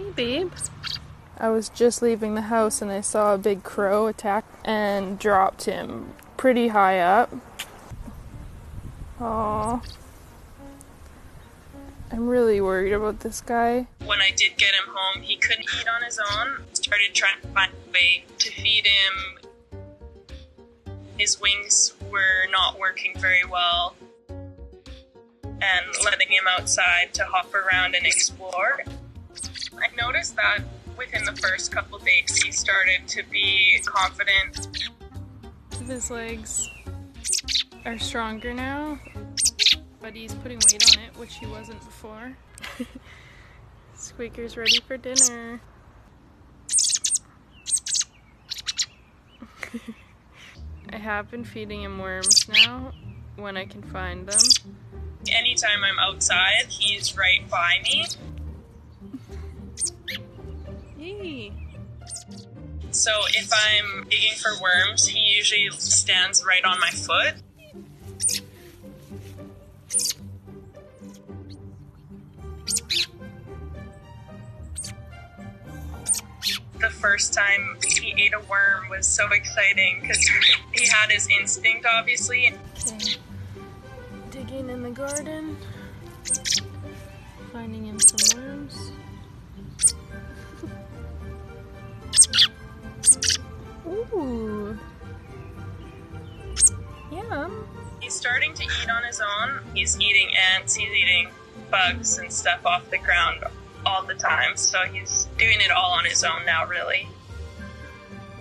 Hey, babe. I was just leaving the house and I saw a big crow attack and dropped him pretty high up. Aww. I'm really worried about this guy. When I did get him home, he couldn't eat on his own. Started trying to find a way to feed him. His wings were not working very well. And letting him outside to hop around and explore. I noticed that within the first couple days, he started to be confident. His legs are stronger now, but he's putting weight on it, which he wasn't before. Squeaker's ready for dinner. I have been feeding him worms now, when I can find them. Anytime I'm outside, he's right by me. Yay! So if I'm digging for worms, he usually stands right on my foot. The first time he ate a worm was so exciting because he had his instinct, obviously. Okay. Digging in the garden, finding him some worms. Ooh. Yum. He's starting to eat on his own. He's eating ants, he's eating bugs and stuff off the ground all the time. So he's doing it all on his own now, really.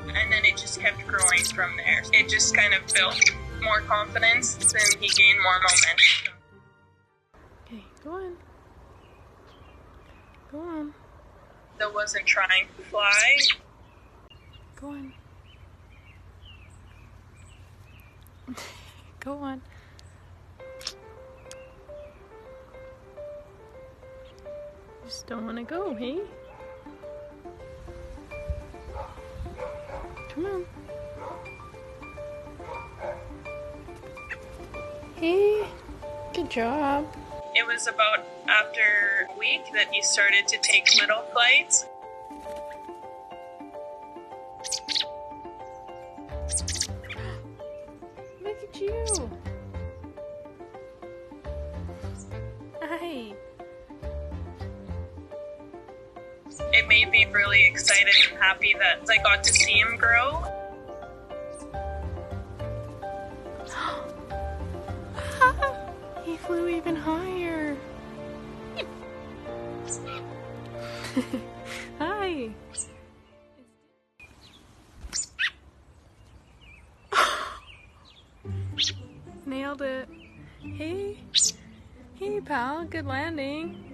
And then it just kept growing from there. It just kind of built more confidence and he gained more momentum. Okay, go on. Go on. Still wasn't trying to fly. Go on. Go on. Just don't want to go, hey? Come on. Hey, good job. It was about after a week that he started to take little flights. Look at you. Hi. It made me really excited and happy that I got to see him grow. He flew even higher. Hi. Nailed it. Hey. Hey, pal. Good landing.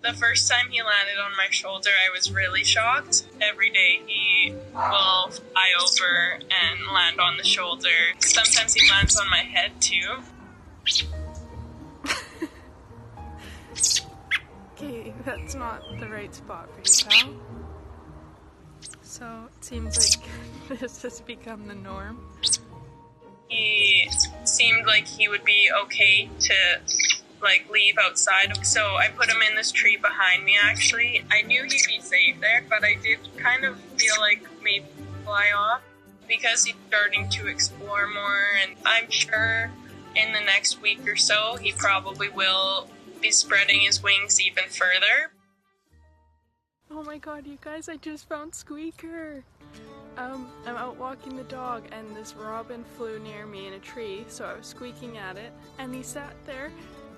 The first time he landed on my shoulder, I was really shocked. Every day he will fly over and land on the shoulder. Sometimes he lands on my head too. Okay, that's not the right spot for you, pal. So, it seems like this has become the norm. He seemed like he would be okay to leave outside. So I put him in this tree behind me actually. I knew he'd be safe there, but I did kind of feel like maybe fly off because he's starting to explore more, and I'm sure in the next week or so he probably will be spreading his wings even further. Oh my god, you guys, I just found Squeaker! I'm out walking the dog and this robin flew near me in a tree, so I was squeaking at it, and he sat there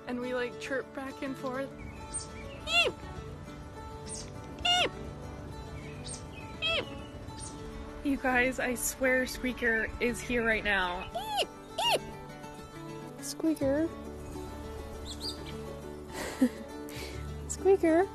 and we chirped back and forth. Eep! Eep! Eep! You guys, I swear Squeaker is here right now. Eep! Eep! Squeaker. Squeaker.